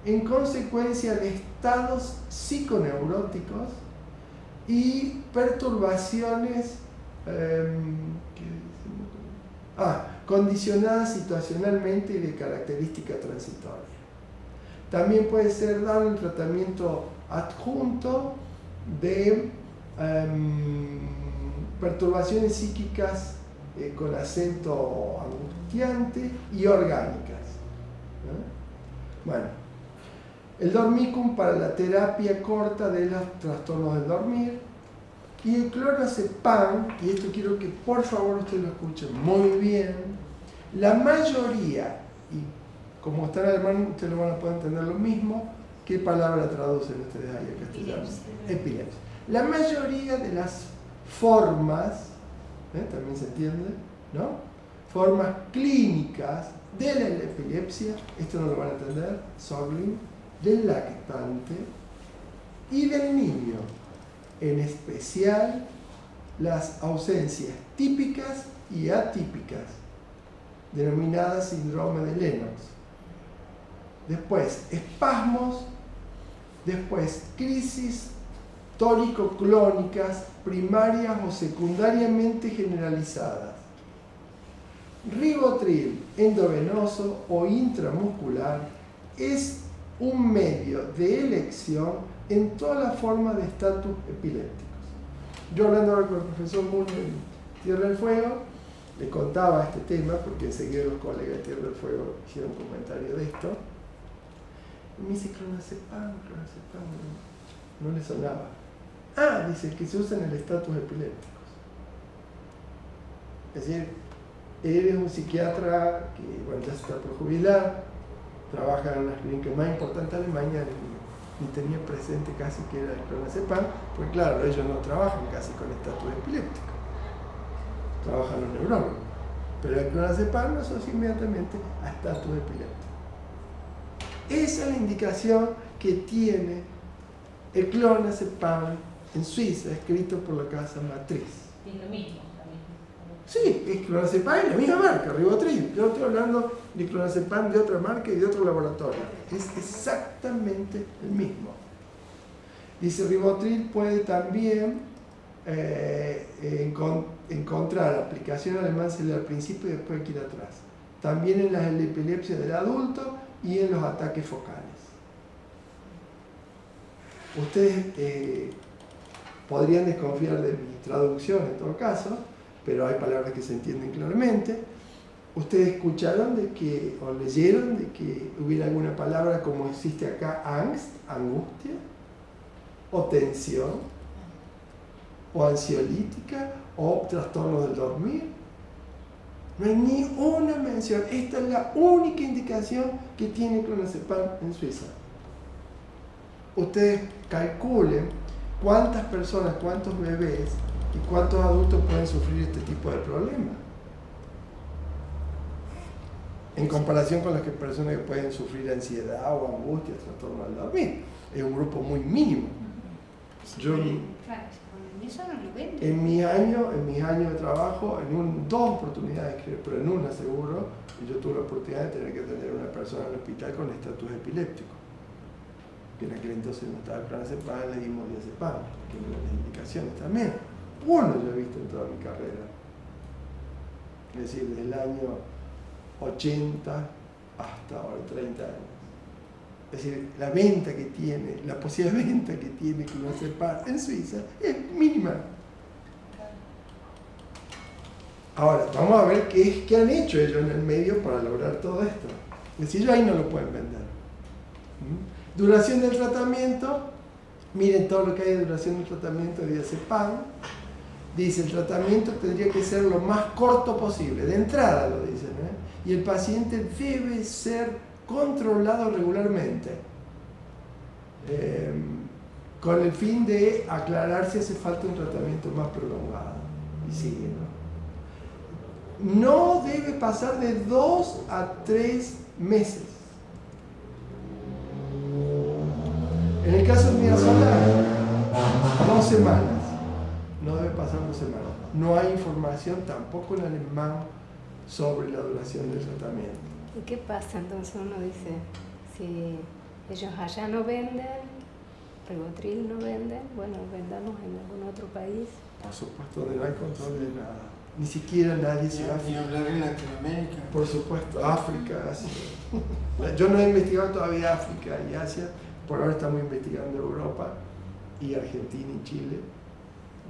en consecuencia de estados psiconeuróticos y perturbaciones condicionadas situacionalmente y de característica transitoria. También puede ser dado un tratamiento adjunto de perturbaciones psíquicas con acento angustiante y orgánicas. Bueno, el dormicum para la terapia corta de los trastornos del dormir, y el clorazepam, y esto quiero que por favor ustedes lo escuchen muy bien, la mayoría, y como está en alemán ustedes lo van a poder entender lo mismo, ¿qué palabra traducen ustedes ahí a castellano? Epilepsia. La mayoría de las formas, también se entiende, ¿no? Formas clínicas de la epilepsia, esto no lo van a entender, Sorlin, del lactante y del niño, en especial las ausencias típicas y atípicas, denominadas síndrome de Lennox. Después, espasmos, después crisis tórico-clónicas primarias o secundariamente generalizadas. Ribotril endovenoso o intramuscular es un medio de elección en todas las formas de estatus epilépticos. Yo hablando ahora con el profesor Muñoz en Tierra del Fuego, le contaba este tema porque enseguida los colegas de Tierra del Fuego hicieron un comentario de esto. Y me dice, clonazepam, no le sonaba. Ah, dice, que se usa en el estatus epilépticos. Es decir, él es un psiquiatra que, bueno, ya se está por jubilar, trabaja en las clínicas más importantes de Alemania, ni tenía presente casi que era el clonazepam, porque claro, ellos no trabajan casi con estatus epiléptico, trabajan los neurólogos, pero el clonazepam lo asocia inmediatamente a estatus epiléptico. Esa es la indicación que tiene el clonazepam en Suiza, escrito por la casa matriz. Es lo mismo. Sí, es clonazepam y la misma marca, Ribotril. Yo estoy hablando de clonazepam de otra marca y de otro laboratorio. Es exactamente el mismo. Dice, Ribotril puede también encontrar aplicación alemán al principio y después hay que ir atrás. También en la epilepsia del adulto y en los ataques focales. Ustedes podrían desconfiar de mi traducción en todo caso, pero hay palabras que se entienden claramente. Ustedes escucharon de que, o leyeron de que hubiera alguna palabra como existe acá, angst, angustia, o tensión, o ansiolítica, o trastornos del dormir. No hay ni una mención. Esta es la única indicación que tiene clonazepam en Suiza. Ustedes calculen cuántas personas, cuántos bebés y cuántos adultos pueden sufrir este tipo de problemas en comparación con las personas que pueden sufrir ansiedad o angustia, trastorno al dormir. Es un grupo muy mínimo. Yo, en mis años de trabajo, dos oportunidades, pero en una seguro, yo tuve la oportunidad de tener que atender a una persona en el hospital con estatus epiléptico, que en aquel entonces no estaba el clonazepam, le dimos diazepam, que eran las indicaciones también. Uno yo he visto en toda mi carrera, es decir, desde el año 80 hasta ahora, 30 años. Es decir, la venta que tiene, la posible venta que tiene clonazepam en Suiza es mínima. Ahora, vamos a ver qué han hecho ellos en el medio para lograr todo esto. Es decir, ellos ahí no lo pueden vender. Duración del tratamiento, miren todo lo que hay de duración del tratamiento de diazepam. Dice, el tratamiento tendría que ser lo más corto posible, de entrada lo dicen, y el paciente debe ser controlado regularmente, con el fin de aclarar si hace falta un tratamiento más prolongado. Y sigue, ¿no? No debe pasar de 2 a 3 meses. En el caso de midazolam, 2 semanas. No debe pasar 2 semanas. No hay información tampoco en alemán sobre la duración del tratamiento. ¿Y qué pasa entonces? Uno dice, si Ellos allá no venden, Rivotril no venden, bueno, vendamos en algún otro país. Por supuesto, donde no hay control de nada. Ni siquiera nadie se va a Ni hablar en Latinoamérica. Por supuesto, África, Asia. Yo no he investigado todavía África y Asia, por ahora estamos investigando Europa y Argentina y Chile,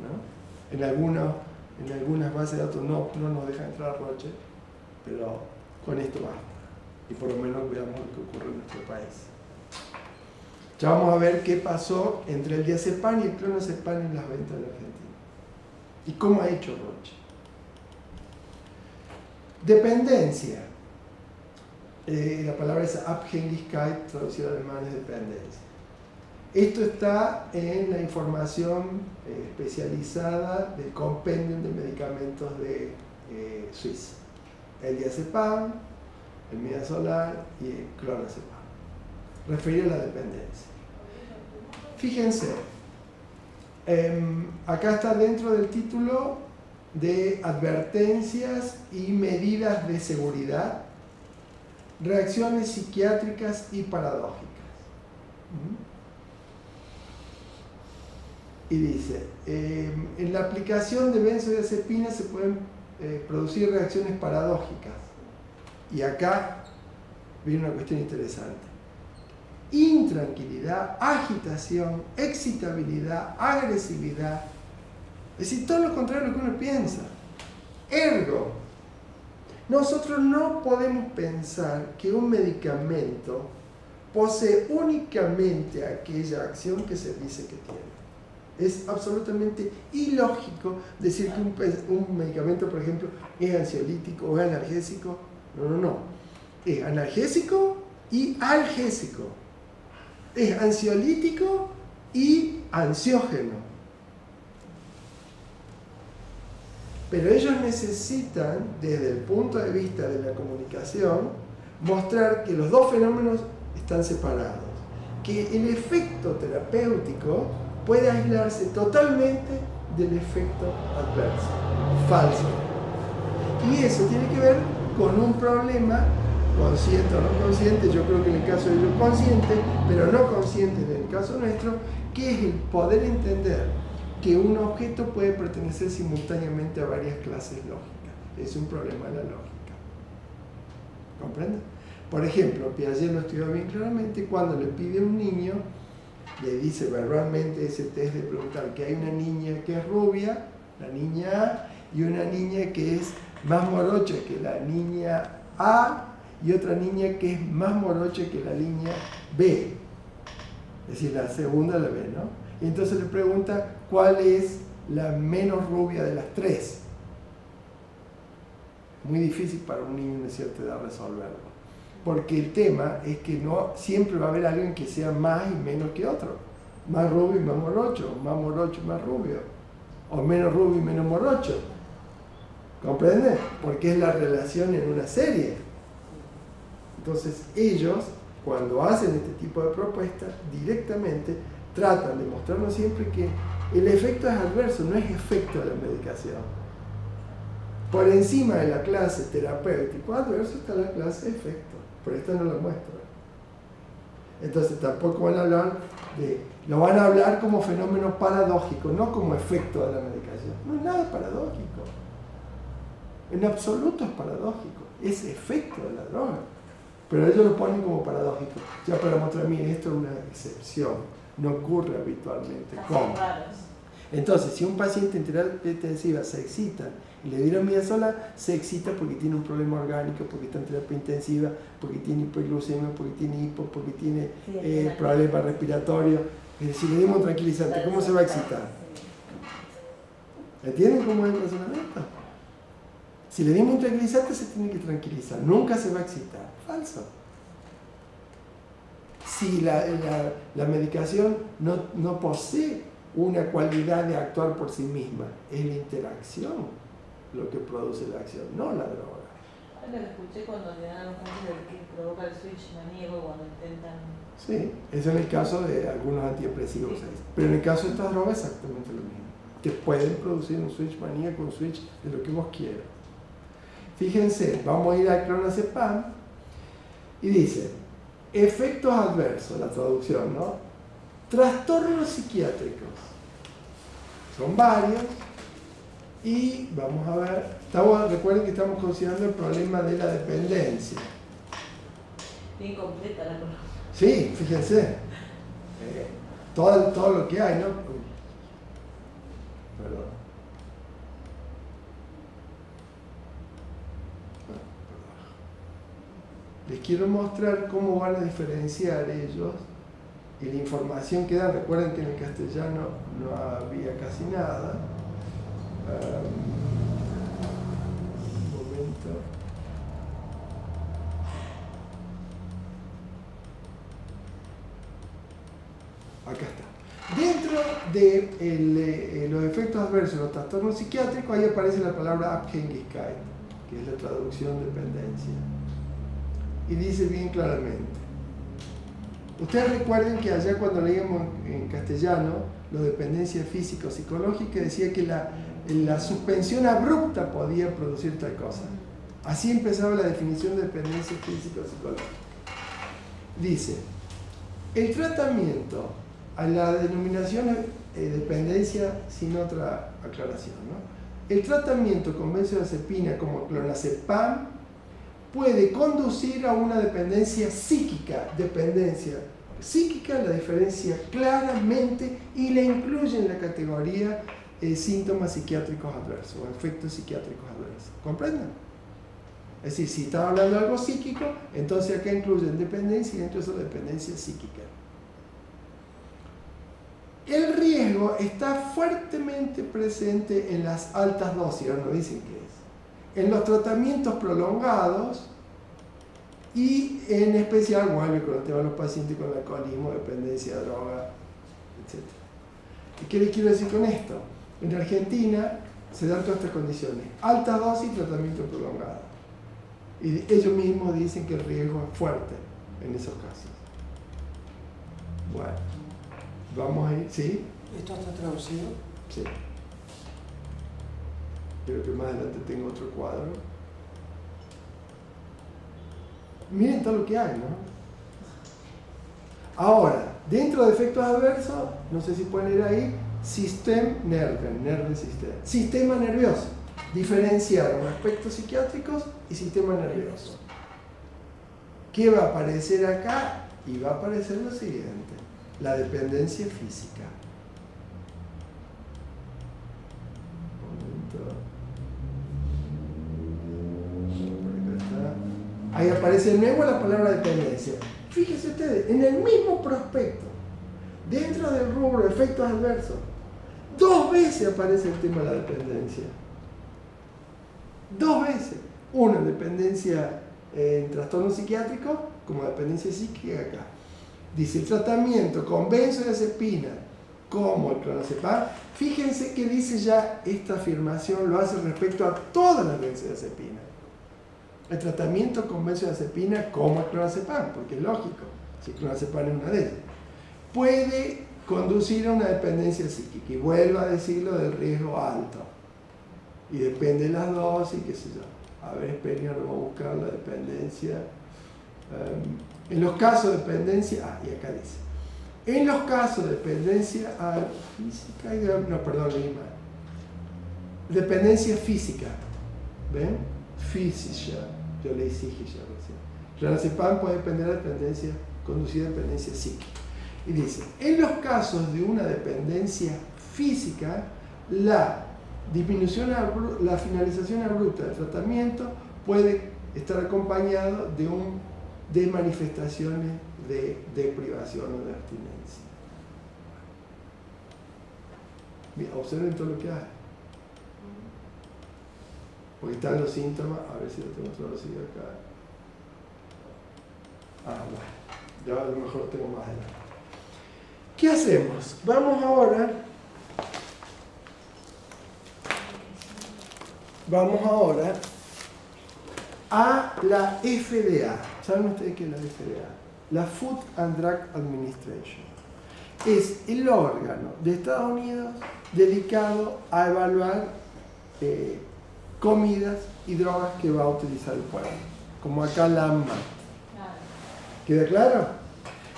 ¿no? En algunas bases de datos no nos deja entrar Roche, pero con esto basta. Y por lo menos veamos lo que ocurre en nuestro país. Ya vamos a ver qué pasó entre el diazepam y el clonazepam en las ventas en Argentina. Y cómo ha hecho Roche. Dependencia. La palabra es Abhängigkeit, traducido al alemán es dependencia. Esto está en la información especializada del compendium de medicamentos de Suiza. El diazepam, el midazolam y el clonazepam. Referido a la dependencia. Fíjense, acá está dentro del título de advertencias y medidas de seguridad, reacciones psiquiátricas y paradójicas. Y dice, en la aplicación de benzodiazepinas se pueden producir reacciones paradójicas. Y acá viene una cuestión interesante. Intranquilidad, agitación, excitabilidad, agresividad. Es decir, todo lo contrario de lo que uno piensa. Ergo, nosotros no podemos pensar que un medicamento posee únicamente aquella acción que se dice que tiene. Es absolutamente ilógico decir que un medicamento, por ejemplo, es ansiolítico o es analgésico. No. Es analgésico y algésico. Es ansiolítico y ansiógeno. Pero ellos necesitan, desde el punto de vista de la comunicación, mostrar que los dos fenómenos están separados, que el efecto terapéutico puede aislarse totalmente del efecto adverso, falso. Y eso tiene que ver con un problema consciente o no consciente, yo creo que en el caso de ellos consciente, pero no consciente en el caso nuestro, que es el poder entender que un objeto puede pertenecer simultáneamente a varias clases lógicas. Es un problema de la lógica. ¿Comprende? Por ejemplo, Piaget lo estudió bien claramente cuando le pide a un niño, le dice verbalmente ese test de preguntar que hay una niña que es rubia, la niña A, y una niña que es más morocha que la niña A, y otra niña que es más morocha que la niña B. Es decir, la segunda la B, ¿no? Y entonces le pregunta cuál es la menos rubia de las tres. Muy difícil para un niño de cierta edad resolverlo. Porque el tema es que no siempre va a haber alguien que sea más y menos que otro. Más rubio y más morocho y más rubio. O menos rubio y menos morocho. ¿Comprende? Porque es la relación en una serie. Entonces ellos, cuando hacen este tipo de propuestas, directamente tratan de mostrarnos siempre que el efecto es adverso, no es efecto de la medicación. Por encima de la clase terapéutico adverso está la clase efecto, pero esta no la muestra. Entonces tampoco van a hablar lo van a hablar como fenómeno paradójico, no como efecto de la medicación. No es nada paradójico. En absoluto es paradójico, es efecto de la droga. Pero ellos lo ponen como paradójico, ya para mostrar, mire, esto es una excepción, no ocurre habitualmente. ¿Cómo? Entonces, si un paciente en terapia intensiva se excita y le dieron midazolam, se excita porque tiene un problema orgánico, porque está en terapia intensiva, porque tiene hipoglucemia, porque tiene hipo, porque tiene problemas respiratorios. Si le dimos un tranquilizante, ¿cómo se va a excitar? ¿Entienden cómo es el razonamiento? Si le dimos un tranquilizante, se tiene que tranquilizar, nunca se va a excitar. Falso. Si la medicación no posee una cualidad de actuar por sí misma, es la interacción lo que produce la acción, no la droga. Lo escuché cuando le dan los casos de que provoca el switch maníaco cuando intentan... Sí, eso en el caso de algunos antidepresivos, sí. Pero en el caso de estas drogas exactamente lo mismo. Que pueden producir un switch maníaco, un switch de lo que vos quieras. Fíjense, vamos a ir al clonazepam y dice, efectos adversos, la traducción, ¿no? Trastornos psiquiátricos. Son varios. Y vamos a ver, recuerden que estamos considerando el problema de la dependencia. Incompleta la cosa. Sí, fíjense. Todo lo que hay, ¿no? Perdón. Les quiero mostrar cómo van a diferenciar ellos y la información que dan. Recuerden que en el castellano no había casi nada. Un momento. Acá está. Dentro de los efectos adversos, los trastornos psiquiátricos, ahí aparece la palabra Abhängigkeit, que es la traducción dependencia. Y dice bien claramente. Ustedes recuerden que allá cuando leíamos en castellano, la dependencia física o psicológica, decía que la suspensión abrupta podía producir tal cosa. Así empezaba la definición de dependencia física o psicológica. Dice, el tratamiento a la denominación dependencia sin otra aclaración, ¿no? El tratamiento con benzodiazepina como clonazepam puede conducir a una dependencia psíquica. Dependencia psíquica la diferencia claramente y la incluye en la categoría síntomas psiquiátricos adversos o efectos psiquiátricos adversos. ¿Comprenden? Es decir, si estamos hablando de algo psíquico, entonces acá incluyen dependencia y dentro de eso dependencia psíquica. El riesgo está fuertemente presente en las altas dosis, ahora no dicen qué es, en los tratamientos prolongados y en especial, bueno, con el tema de los pacientes con alcoholismo, dependencia, droga, etc. ¿Y qué les quiero decir con esto? En Argentina se dan todas estas condiciones, altas dosis y tratamiento prolongado. Y ellos mismos dicen que el riesgo es fuerte en esos casos. Bueno, vamos a ir, ¿sí? ¿Esto está traducido? Sí. Creo que más adelante tengo otro cuadro. Miren todo lo que hay, ¿no? Ahora, dentro de efectos adversos, no sé si pueden ir ahí, sistema nervioso. Diferenciar los aspectos psiquiátricos y sistema nervioso. ¿Qué va a aparecer acá? Y va a aparecer lo siguiente: la dependencia física. Ahí aparece de nuevo la palabra dependencia. Fíjense ustedes, en el mismo prospecto, dentro del rubro efectos adversos, 2 veces aparece el tema de la dependencia. 2 veces. Una dependencia en trastorno psiquiátrico, como dependencia psíquica acá. Dice, el tratamiento con benzodiazepina, como el clonazepam. Fíjense que dice ya esta afirmación, lo hace respecto a todas las benzodiazepinas. El tratamiento con benzodiazepina como el clonazepam, porque es lógico, si el clonazepam es una de ellas, puede conducir a una dependencia psíquica. Y vuelvo a decirlo del riesgo alto. Y depende de las dosis, qué sé yo. A ver, esperen, ahora vamos a buscar la dependencia. En los casos de dependencia, y acá dice, en los casos de dependencia física, no, perdón, leí mal. Dependencia física, ¿ven? Física, yo leí psíquica recién. Clonazepam puede depender de dependencia, conducir a dependencia psíquica. Y dice, en los casos de una dependencia física, la finalización abrupta del tratamiento puede estar acompañado de manifestaciones de deprivación o de abstinencia. Bien, observen todo lo que hay. Porque están los síntomas, a ver si lo tengo traducido acá. Bueno, ya a lo mejor lo tengo más adelante. ¿Qué hacemos? Vamos ahora a la FDA. ¿Saben ustedes qué es la FDA? La Food and Drug Administration. Es el órgano de Estados Unidos dedicado a evaluar comidas y drogas que va a utilizar el pueblo. Como acá la ANMAT. ¿Queda claro?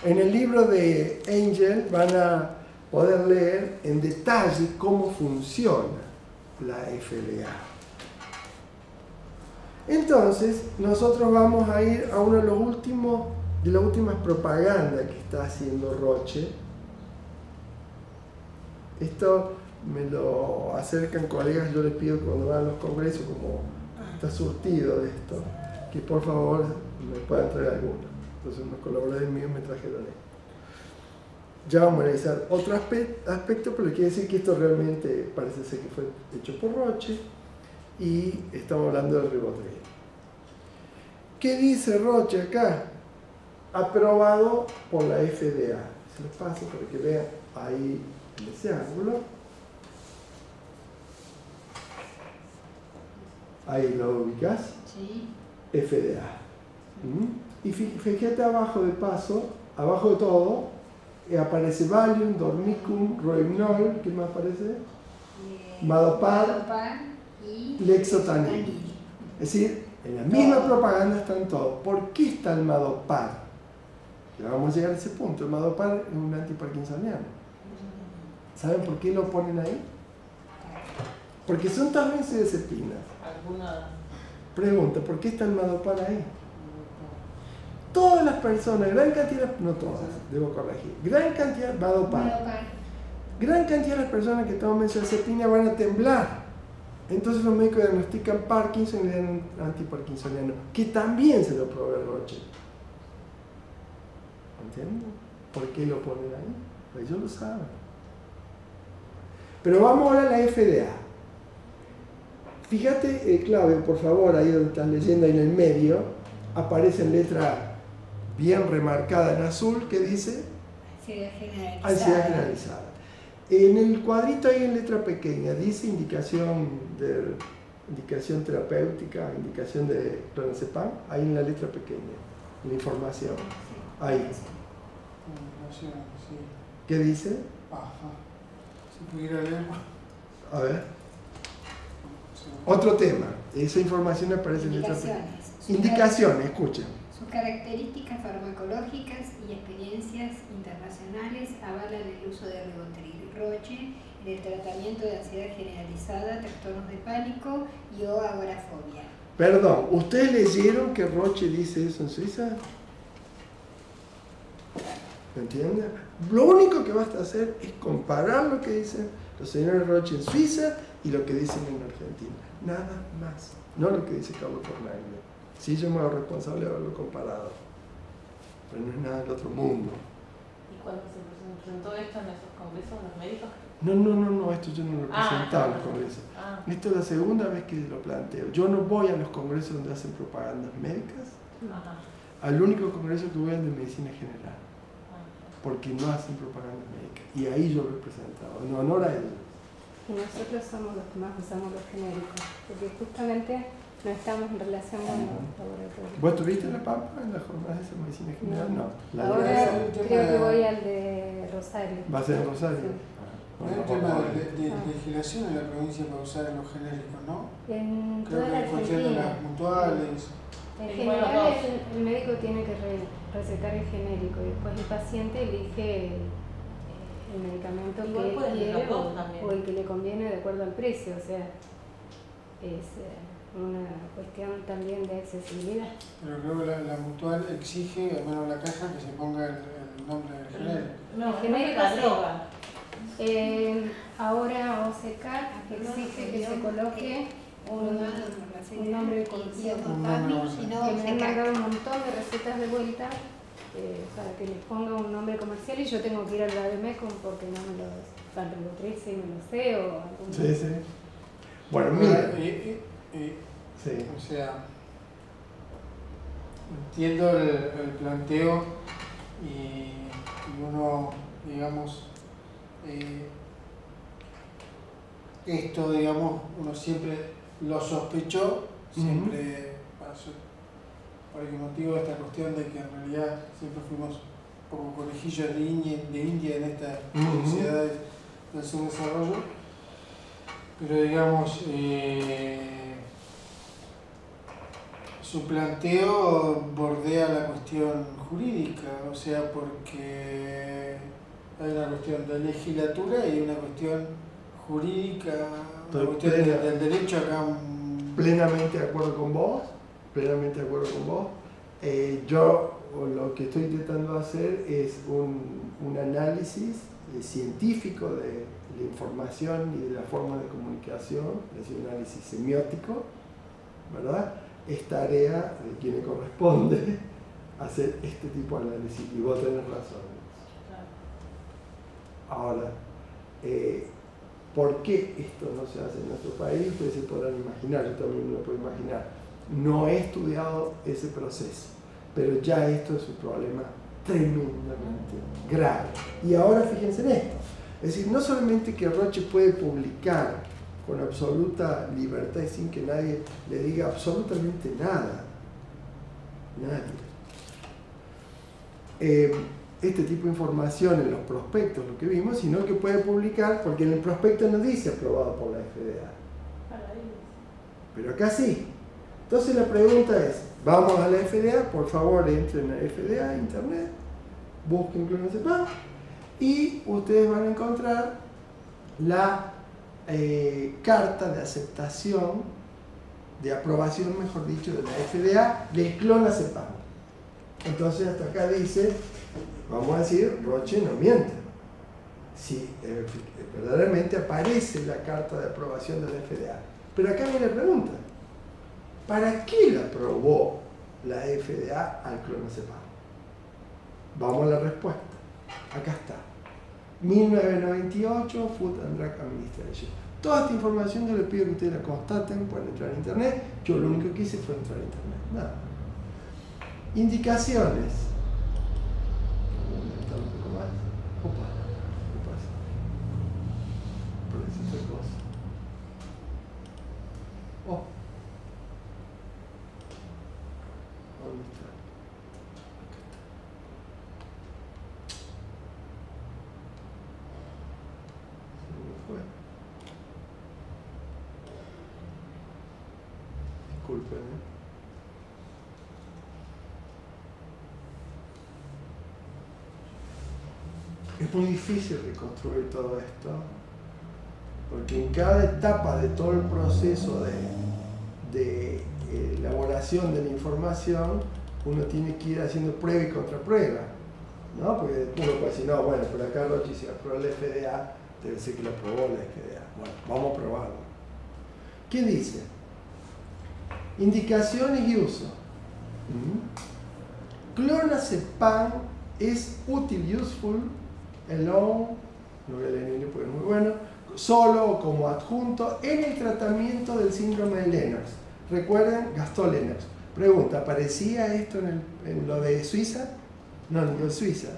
En el libro de Angel van a poder leer en detalle cómo funciona la FDA. Entonces, nosotros vamos a ir a uno de las últimas propagandas que está haciendo Roche. Esto me lo acercan colegas, yo les pido cuando van a los congresos, como está surtido de esto, que por favor me puedan traer alguno. Entonces unos colaboradores míos me trajeron esto. Ya vamos a analizar otro aspecto, pero quiere decir que esto realmente parece ser que fue hecho por Roche y estamos hablando del ribotril. ¿Qué dice Roche acá? Aprobado por la FDA. Se los paso para que vean ahí en ese ángulo. Ahí lo ubicas. Sí. FDA. Y fíjate abajo de paso, abajo de todo, aparece Valium, Dormicum, Rohypnol, ¿qué más aparece? Madopar y Lexotanil. Es decir, en la misma propaganda están todos. ¿Por qué está el Madopar? Ya vamos a llegar a ese punto. El Madopar es un antiparkinsoniano. ¿Saben por qué lo ponen ahí? Porque son todas benzodiazepinas. ¿Alguna? Pregunta, ¿por qué está el Madopar ahí? Todas las personas, gran cantidad, no todas, debo corregir, gran cantidad, Madopar. Gran cantidad de las personas que toman benzodiazepina van a temblar. Entonces los médicos diagnostican Parkinson y le dan un antiparkinsoniano, que también se lo provee Roche. ¿Entienden? ¿Por qué lo ponen ahí? Pues ellos lo saben. Pero vamos ahora a la FDA. Fíjate, Claudio, por favor, ahí donde estás leyendo, ahí en el medio, aparece en letra bien remarcada en azul, que dice Ansiedad generalizada. ansiedad generalizada. En el cuadrito ahí en letra pequeña dice indicación terapéutica, indicación de clonazepam, ahí en la letra pequeña, la información. Ahí. ¿Qué dice? Ajá. Si pudiera leer. A ver. Otro tema. Esa información aparece en letra pequeña. Indicaciones, escuchen. Sus características farmacológicas y experiencias internacionales avalan el uso de ribotril. Roche en el tratamiento de ansiedad generalizada, trastornos de pánico y o agorafobia. Perdón, ¿ustedes leyeron que Roche dice eso en Suiza? ¿Me entienden? Lo único que basta hacer es comparar lo que dicen los señores Roche en Suiza y lo que dicen en Argentina. Nada más. No lo que dice Carlos Fernández. Sí, yo me hago responsable de haberlo comparado. Pero no es nada del otro mundo. ¿Y cuando se presentó esto en esos congresos, los médicos? No, esto yo no lo presentaba en los congresos. Esto es la segunda vez que lo planteo. Yo no voy a los congresos donde hacen propagandas médicas. Al único congreso que voy es el de medicina general. Porque no hacen propaganda médica. Y ahí yo lo he presentado, en honor a ellos. Y nosotros somos los que más usamos los genéricos, porque justamente no estamos en relación con los laboratorios. ¿Vos estuviste en La Pampa en las jornadas de medicina general? No. Ahora creo que voy al de Rosario. ¿Va a ser en Rosario? Sí. Hay un tema de legislación en la provincia para usar los genéricos, ¿no? En Creo toda la que en cuestión de Argentina. las mutuales. En general el médico tiene que recetar el genérico y después el paciente elige el medicamento que él quiere o el que le conviene de acuerdo al precio, o sea, es una cuestión también de accesibilidad. Pero creo que la mutual exige, al menos la caja, que se ponga el nombre del genérico. No, el genérico la sí. droga. Ahora OCK exige que se coloque un nombre conocido que me han mandado un montón de recetas de vuelta para que les ponga un nombre comercial y yo tengo que ir al Bademecum porque no me lo dan Ribotril, si me lo sé o algún. Sí. Bueno, mira. Sí. O sea, entiendo el planteo y uno, digamos, esto, digamos, uno siempre lo sospechó, siempre pasó. Por el motivo de esta cuestión de que en realidad siempre fuimos como conejillos de India en estas sociedades del subdesarrollo, pero digamos, Su planteo bordea la cuestión jurídica, o sea, porque hay una cuestión de legislatura y una cuestión jurídica, una cuestión del derecho acá. Plenamente de acuerdo con vos, plenamente de acuerdo con vos. Yo lo que estoy intentando hacer es un análisis científico de la información y de la forma de comunicación, es decir, un análisis semiótico, ¿verdad? Es tarea de quien le corresponde hacer este tipo de análisis, y vos tenés razón. Ahora, ¿por qué esto no se hace en nuestro país? Ustedes se podrán imaginar, yo también me lo puedo imaginar. No he estudiado ese proceso, pero ya esto es un problema tremendamente grave. Y ahora fíjense en esto, es decir, no solamente que Roche puede publicar con absoluta libertad y sin que nadie le diga absolutamente nada, este tipo de información en los prospectos, lo que vimos, sino que puede publicar, porque en el prospecto no dice aprobado por la FDA, pero acá sí. Entonces la pregunta es, vamos a la FDA, por favor entren a FDA, internet, busquen clonazepam y ustedes van a encontrar la carta de aceptación, de aprobación, mejor dicho, de la FDA de clonazepam. Entonces hasta acá dice, vamos a decir, Roche no miente. Si verdaderamente aparece la carta de aprobación de la FDA. Pero acá viene la pregunta, ¿para qué la aprobó la FDA al clonazepam? Vamos a la respuesta. Acá está. 1998, Food and Drug Administration. Toda esta información yo les pido que ustedes la constaten, pueden entrar a internet. Yo lo único que hice fue entrar a internet. Nada. Indicaciones. Un poco más. Opa, ¿qué pasa? Parece otra cosa. Oh. ¿Dónde está? Disculpen, Es muy difícil reconstruir todo esto, porque en cada etapa de todo el proceso de elaboración de la información, uno tiene que ir haciendo prueba y contraprueba, ¿no? Porque uno puede decir, no, bueno, pero acá Roche se aprobó la FDA, debe ser que lo aprobó la FDA. Bueno, vamos a probarlo. ¿Qué dice? Indicaciones y uso. Clonazepam es útil, useful, alone, no voy a leer en inglés porque es muy bueno, solo o como adjunto en el tratamiento del síndrome de Lennox. Recuerden, Gastón Lennox. Pregunta, ¿aparecía esto en lo de Suiza? No, en lo de Suiza.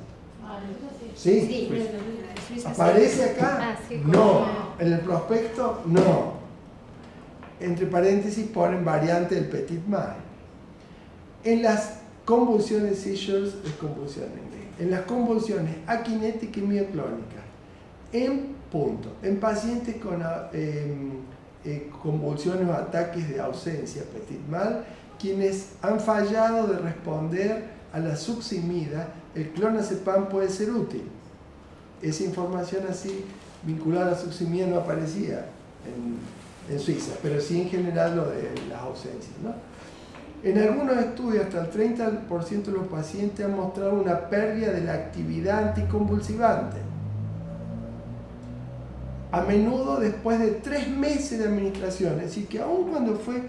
¿Sí? Sí, pues, ¿aparece acá? Sí, no. ¿En el prospecto? No. Entre paréntesis ponen variante del Petit Mal. En las convulsiones, seizures, es convulsión en inglés. En las convulsiones akinéticas y mioclónicas, en pacientes con convulsiones o ataques de ausencia, Petit Mal, quienes han fallado de responder a la succinimida, el clonazepam puede ser útil. Esa información así vinculada a la succinimida no aparecía en Suiza, pero sí en general lo de las ausencias, ¿no? En algunos estudios, hasta el 30% de los pacientes han mostrado una pérdida de la actividad anticonvulsivante. A menudo después de 3 meses de administración, es decir, que aun cuando fue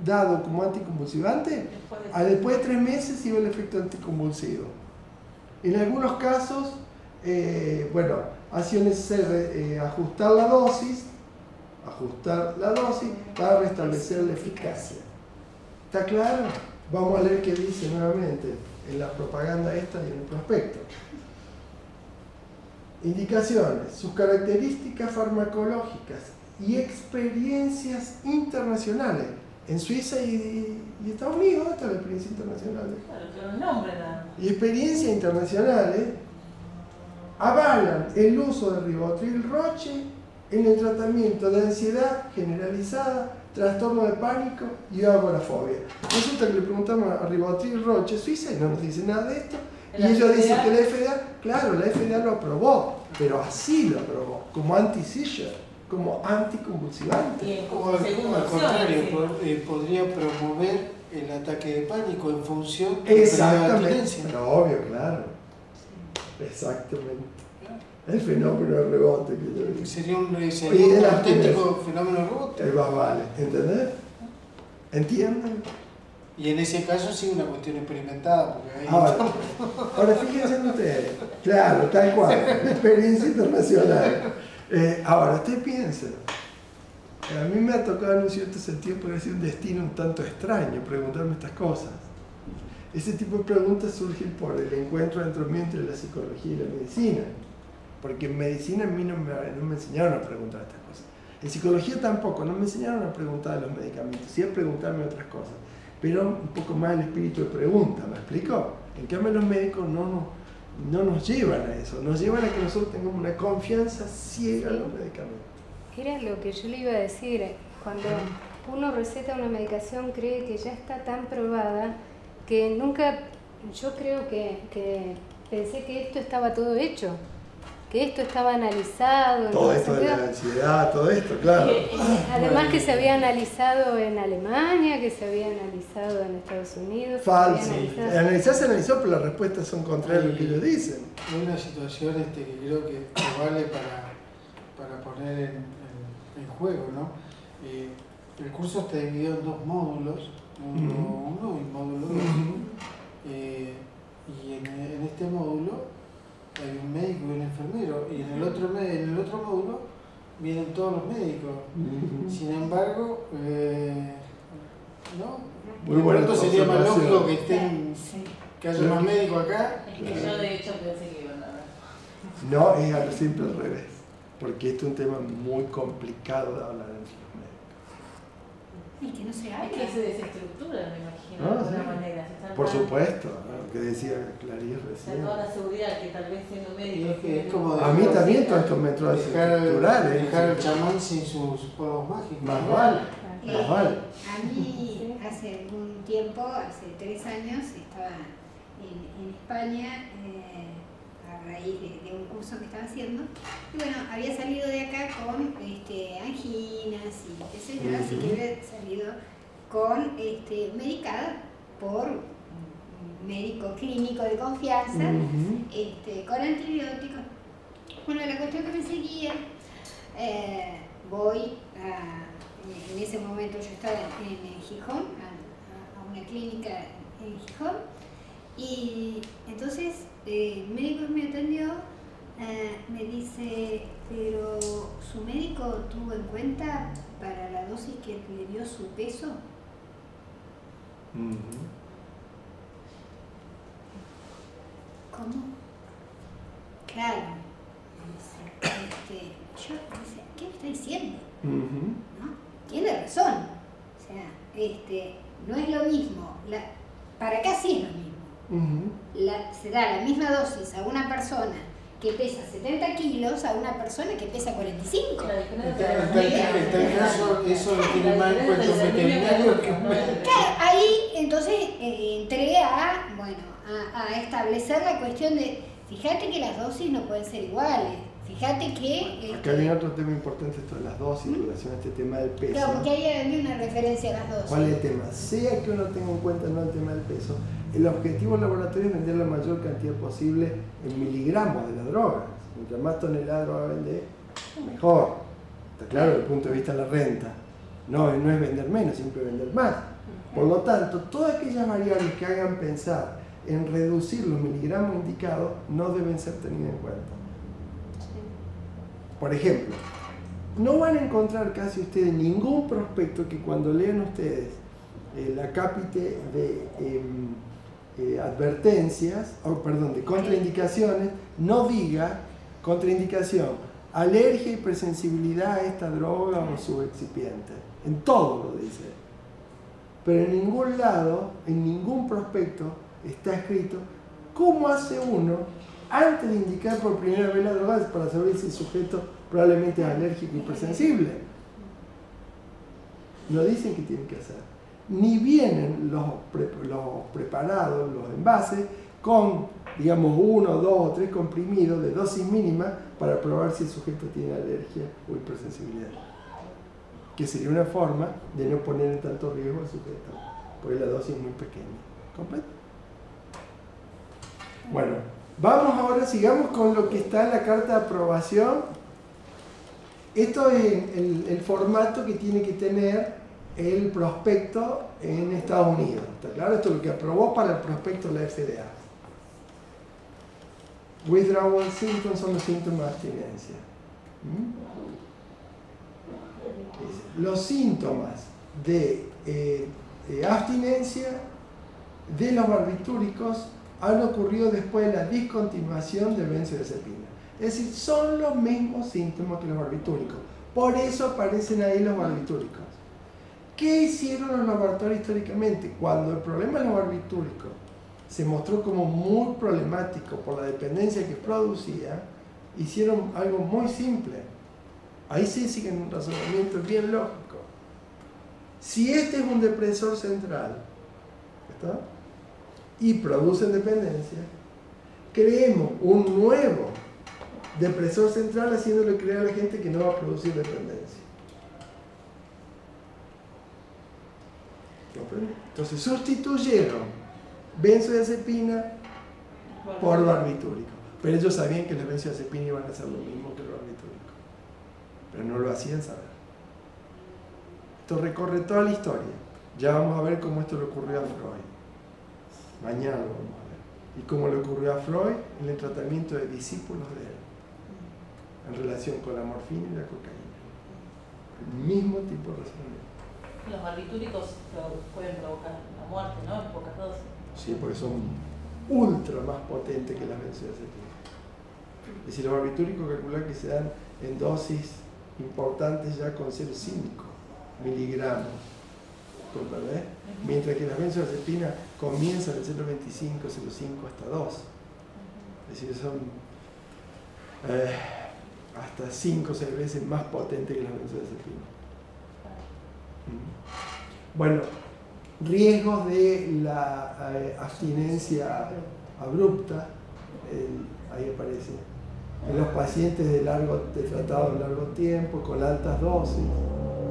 dado como anticonvulsivante, después de 3 meses iba el efecto anticonvulsivo. En algunos casos, ha sido necesario ajustar la dosis para restablecer la eficacia. ¿Está claro? Vamos a leer qué dice nuevamente en la propaganda esta y en el prospecto. Indicaciones, sus características farmacológicas y experiencias internacionales. En Suiza y Estados Unidos está la experiencia internacional. Claro, los nombres nada. Y experiencias internacionales avalan el uso de ribotril Roche en el tratamiento de ansiedad generalizada, trastorno de pánico y agorafobia. Resulta que le preguntamos a Rivotril, Roche, Suiza, y no nos dice nada de esto. Y ellos dicen que la FDA, claro, la FDA lo aprobó, pero así lo aprobó, como anti-seizure, como anticonvulsivante. O al contrario, podría promover el ataque de pánico en función de la abstinencia. Pero obvio, claro. Exactamente. El fenómeno de rebote que yo digo. Sería un auténtico fenómeno de rebote. Vale, ¿entendés? ¿Entienden? Y en ese caso sí una cuestión experimentada, porque ahí ahora fíjense ustedes, claro, tal cual, experiencia internacional. Ahora, ustedes piensen, a mí me ha tocado en un cierto sentido, podría ser un destino un tanto extraño, preguntarme estas cosas. Ese tipo de preguntas surgen por el encuentro entre la psicología y la medicina, porque en medicina a mí no me enseñaron a preguntar estas cosas. En psicología tampoco, no me enseñaron a preguntar los medicamentos, sí a preguntarme otras cosas. Pero un poco más el espíritu de pregunta, ¿me explico? En cambio los médicos no nos llevan a eso, nos llevan a que nosotros tengamos una confianza ciega en los medicamentos. Era lo que yo le iba a decir, cuando uno receta una medicación cree que ya está tan probada que nunca, yo creo que pensé que esto estaba todo hecho, que esto estaba analizado. Todo esto de la ansiedad, todo esto, claro. Además que se había analizado en Alemania, que se había analizado en Estados Unidos. Falso. Se analizó, pero las respuestas son contrarias a lo que ellos dicen. Hay una situación que creo que vale para poner en juego, ¿no? El curso está dividido en dos módulos, módulo 1 y módulo 2. Y en este módulo hay un médico y un enfermero, y en el otro módulo vienen todos los médicos. Sin embargo, ¿no? Muy bueno, sería más lógico que haya más médicos acá. Es que yo de hecho pensé que iban a ver. No, es siempre al revés, porque este es un tema muy complicado de hablar entre los médicos. Y que no se Hay que se desestructura, me imagino, de alguna manera. Por supuesto, lo que decía Clarice recién. Toda la seguridad que tal vez siendo médico. Es como a mí también todos estos métodos estructurales. Dejar al chamán sin sus polvos mágicos. Más vale. A mí hace algún tiempo, hace 3 años, estaba en España a raíz de un curso que estaba haciendo. Y bueno, había salido de acá con anginas y qué sé yo, así que había salido con medicada por un médico clínico de confianza, con antibióticos. Bueno, la cuestión que me seguía, en ese momento yo estaba en Gijón, a una clínica en Gijón, y entonces el médico que me atendió me dice, pero ¿su médico tuvo en cuenta para la dosis que le dio su peso? ¿Cómo? Claro. ¿Qué me está diciendo? ¿No? Tiene razón. O sea, no es lo mismo. Para acá sí es lo mismo. Se da la misma dosis a una persona que pesa 70 kilos a una persona que pesa 45. En tal caso, eso lo tiene más en cuenta un veterinario que un médico. Claro, ahí entonces entré a establecer la cuestión de, fíjate que las dosis no pueden ser iguales. Fíjate que... Acá viene otro tema importante, esto de las dosis, en relación a este tema del peso. Claro, porque ahí había una referencia a las dosis. ¿Cuál es el tema? Sea que uno tenga en cuenta no el tema del peso, el objetivo del laboratorio es vender la mayor cantidad posible en miligramos de la droga. Mientras más toneladas de droga vende, mejor. Está claro desde el punto de vista de la renta. No es vender menos, siempre vender más. Por lo tanto, todas aquellas variables que hagan pensar en reducir los miligramos indicados no deben ser tenidas en cuenta. Por ejemplo, no van a encontrar casi ustedes ningún prospecto que cuando lean ustedes la cápite de advertencias, de contraindicaciones, no diga contraindicación, alergia y hipersensibilidad a esta droga o su excipiente. En todo lo dice. Pero en ningún lado, en ningún prospecto está escrito cómo hace uno antes de indicar por primera vez la droga para saber si el sujeto probablemente es alérgico y hipersensible. no dicen qué tienen que hacer. Ni vienen los preparados, los envases, con, digamos, 1, 2 o 3 comprimidos de dosis mínima para probar si el sujeto tiene alergia o hipersensibilidad. Que sería una forma de no poner en tanto riesgo al sujeto, porque la dosis es muy pequeña. ¿Comprende? Bueno, vamos ahora, sigamos con lo que está en la carta de aprobación. Esto es el formato que tiene que tener el prospecto en Estados Unidos. ¿Está claro? Esto es lo que aprobó para el prospecto de la FDA. Withdrawal symptoms son los síntomas de abstinencia. Los síntomas de abstinencia de los barbitúricos han ocurrido después de la discontinuación de benzodiazepina. Es decir, son los mismos síntomas que los barbitúricos. Por eso aparecen ahí los barbitúricos. ¿Qué hicieron los laboratorios históricamente? Cuando el problema de los barbitúricos se mostró como muy problemático por la dependencia que producía, hicieron algo muy simple. Ahí sí siguen un razonamiento bien lógico. Si este es un depresor central, ¿está?, y producen dependencia, creemos un nuevo depresor central haciéndole creer a la gente que no va a producir dependencia. Entonces sustituyeron benzodiazepina por barbitúrico. Pero ellos sabían que las benzodiazepinas iban a hacer lo mismo que el barbitúrico, pero no lo hacían saber. Esto recorre toda la historia. Ya vamos a ver cómo esto le ocurrió a Freud. Mañana lo vamos a ver. Y cómo le ocurrió a Freud en el tratamiento de discípulos de él, en relación con la morfina y la cocaína. El mismo tipo de razonamiento. Los barbitúricos pueden provocar la muerte, ¿no? En pocas dosis. Sí, porque son ultra más potentes que las benzodiazepinas. Es decir, los barbitúricos calculan que se dan en dosis importantes ya con 0,5 miligramos. ¿Comprendés? Mientras que las benzodiazepinas comienzan en 0,25, 0,5 hasta 2. Es decir, son hasta 5 o 6 veces más potentes que las benzodiazepinas. Bueno, riesgos de la abstinencia abrupta, ahí aparece, en los pacientes de tratado de largo tiempo, con altas dosis,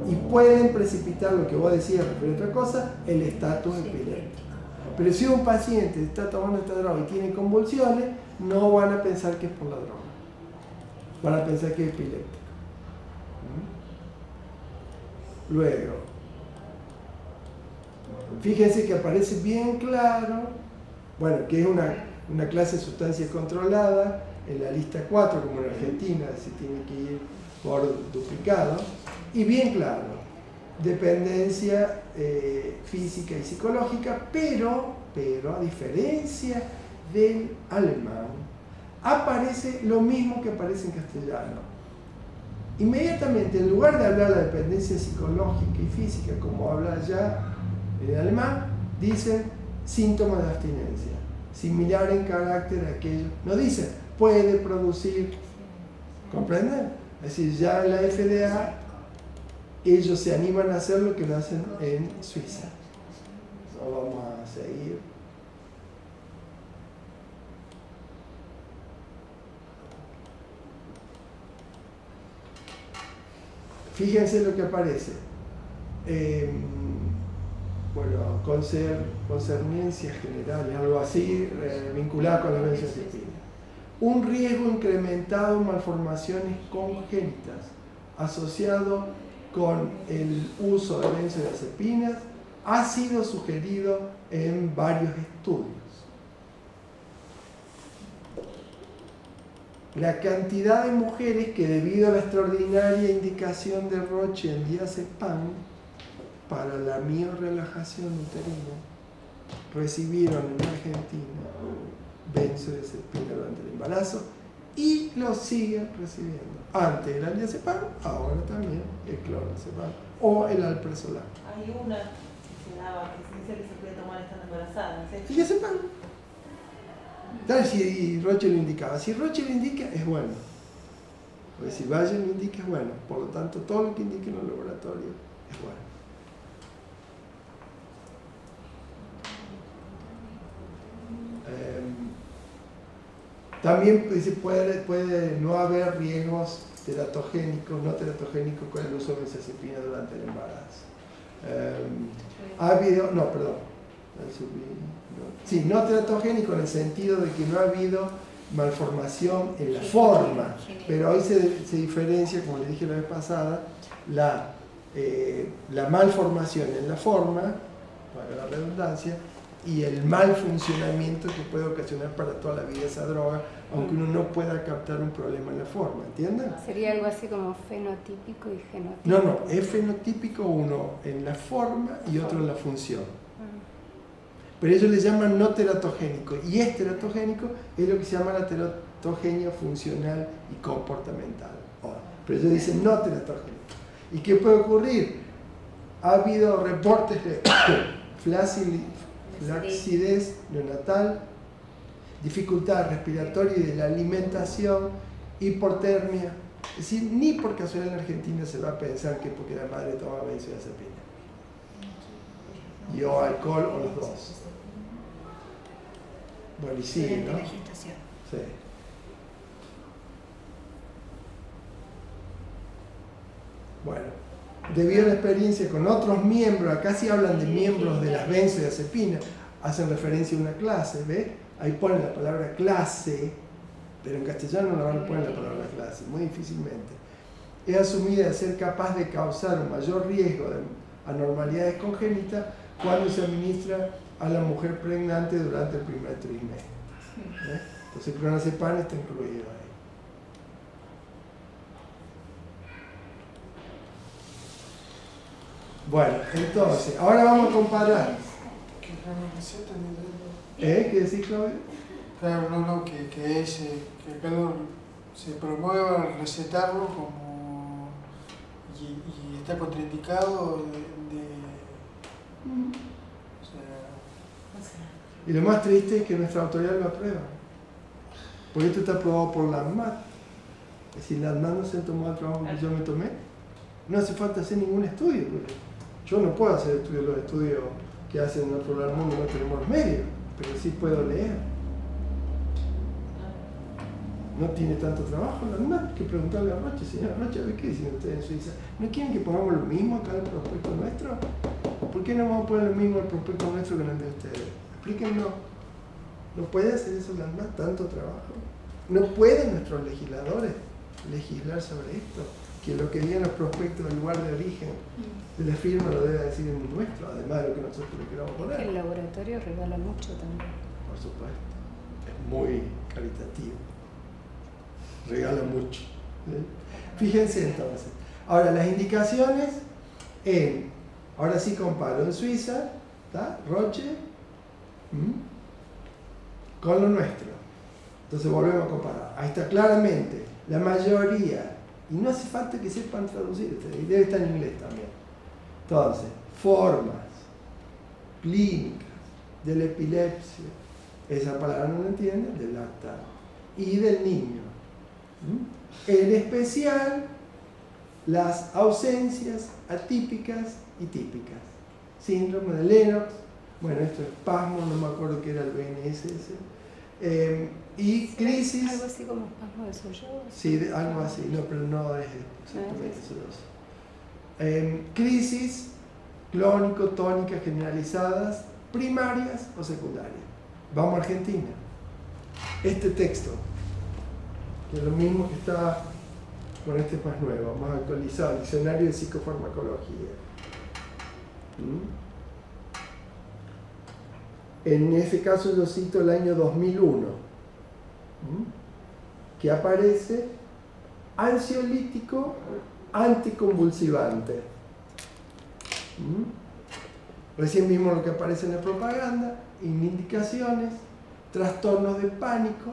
y pueden precipitar, lo que vos decías, referente a otra cosa, el estatus epiléptico. Pero si un paciente está tomando esta droga y tiene convulsiones, no van a pensar que es por la droga, van a pensar que es epiléptico. Luego, fíjense que aparece bien claro, bueno, que es una clase de sustancia controlada, en la lista 4, como en Argentina, se tiene que ir por duplicado, y bien claro, dependencia física y psicológica, pero a diferencia del alemán, aparece lo mismo que aparece en castellano. Inmediatamente, en lugar de hablar de la dependencia psicológica y física, como habla allá en alemán, dicen síntomas de abstinencia, similar en carácter a aquello. No dicen, puede producir, ¿comprenden? Es decir, ya en la FDA, ellos se animan a hacer lo que lo hacen en Suiza. So, vamos a seguir. Fíjense lo que aparece. Bueno, concerniencias generales, algo así, vinculado con la benzodiazepina. Un riesgo incrementado en malformaciones congénitas asociado con el uso de benzodiazepinas ha sido sugerido en varios estudios. La cantidad de mujeres que, debido a la extraordinaria indicación de Roche en diazepam para la miorelajación uterina, recibieron en Argentina benzodiazepina durante el embarazo y lo siguen recibiendo. Antes era el diazepam, ahora también el clonazepam o el alprazolam. Hay una que se daba, que se dice que se puede tomar estando embarazada, ¿sí? El diazepam. Tal si Roche lo indicaba. Si Roche lo indica, es bueno. Porque si Valle lo indica, es bueno. Por lo tanto, todo lo que indique en los laboratorios es bueno. También puede no haber riesgos teratogénicos, no teratogénicos con el uso de benzodiazepina durante el embarazo. Ha habido, no, perdón, sí, no teratogénico en el sentido de que no ha habido malformación en la forma, pero hoy se diferencia, como le dije la vez pasada, la malformación en la forma, para la redundancia, y el mal funcionamiento que puede ocasionar para toda la vida esa droga, aunque uno no pueda captar un problema en la forma, ¿entienden? Sería algo así como fenotípico y genotípico. No, es fenotípico uno en la forma y otro en la función. Pero ellos le llaman no teratogénico, y es teratogénico, es lo que se llama la teratogenia funcional y comportamental. Pero ellos dicen no teratogénico. ¿Y qué puede ocurrir? Ha habido reportes de flacidez neonatal, dificultad respiratoria y de la alimentación, hipotermia. Es decir, ni por casualidad en Argentina se va a pensar que porque la madre toma benzodiazepina. Y o alcohol o los dos. Bueno, y sigue, ¿no? Sí. Bueno, debido a la experiencia con otros miembros, acá sí hablan de miembros de las benzodiazepinas, hacen referencia a una clase, ¿ves? Ahí ponen la palabra clase, pero en castellano no van a poner la palabra clase, muy difícilmente. Es asumida de ser capaz de causar un mayor riesgo de anormalidades congénitas cuando se administra a la mujer pregnante durante el primer trimestre. Entonces el clonazepam está incluido ahí. Bueno, entonces, ahora vamos a comparar. ¿Qué decís, Claudio? Claro, que acá se promueva recetarlo como y está contraindicado Y lo más triste es que nuestra autoridad lo aprueba. Porque esto está aprobado por la ANMAT. Es decir, la ANMAT no se tomó el trabajo que yo me tomé. No hace falta hacer ningún estudio. Yo no puedo hacer los estudios que hacen en otro lado del mundo, no tenemos los medios, pero sí puedo leer. No tiene tanto trabajo la ANMAT que preguntarle a Roche, señora Roche, a ver qué dicen ustedes en Suiza. ¿No quieren que pongamos lo mismo acá en el prospecto nuestro? ¿Por qué no vamos a poner lo mismo en el prospecto nuestro que en el de ustedes? Explíquenlo. ¿No puede hacer eso la ANMAT? ¿Tanto trabajo? ¿No pueden nuestros legisladores legislar sobre esto? Que lo que digan los prospectos del lugar de origen de la firma lo debe decir el nuestro, además de lo que nosotros le queramos poner. El laboratorio regala mucho también. Por supuesto. Es muy caritativo. Regala mucho. Fíjense entonces. Ahora, las indicaciones ahora sí comparo en Suiza, ¿está? Roche, con lo nuestro. Entonces volvemos a comparar. Ahí está claramente la mayoría. Y no hace falta que sepan traducir, debe estar en inglés también. Entonces, formas clínicas de la epilepsia, esa palabra no la entienden, del lactado, y del niño. En especial, las ausencias atípicas y típicas. Síndrome de Lennox, bueno, esto es espasmo, no me acuerdo qué era el BNSS. Y crisis. ¿Algo así como espasmo de sollozo? Sí, algo así, no, pero no es exactamente sollozo. Crisis clónico-tónicas generalizadas, primarias o secundarias. Vamos a Argentina. Este texto, que es lo mismo que está con este más nuevo, más actualizado, el Diccionario de Psicofarmacología. En ese caso yo cito el año 2001, que aparece ansiolítico anticonvulsivante. Recién vimos lo que aparece en la propaganda, indicaciones, trastornos de pánico.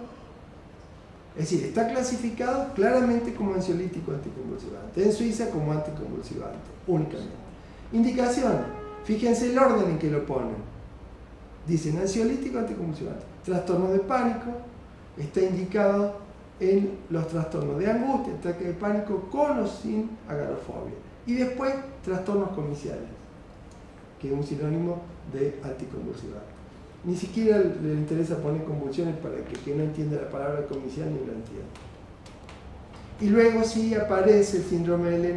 Es decir, está clasificado claramente como ansiolítico anticonvulsivante, en Suiza como anticonvulsivante, únicamente. Indicaciones, fíjense el orden en que lo ponen. Dicen ansiolítico anticonvulsivante, trastornos de pánico, está indicado en los trastornos de angustia, ataque de pánico con o sin agorafobia. Y después, trastornos comiciales, que es un sinónimo de anticonvulsivante. Ni siquiera le interesa poner convulsiones para que quien no entiende la palabra cognición ni lo entienda. Y luego sí aparece el síndrome de Lennox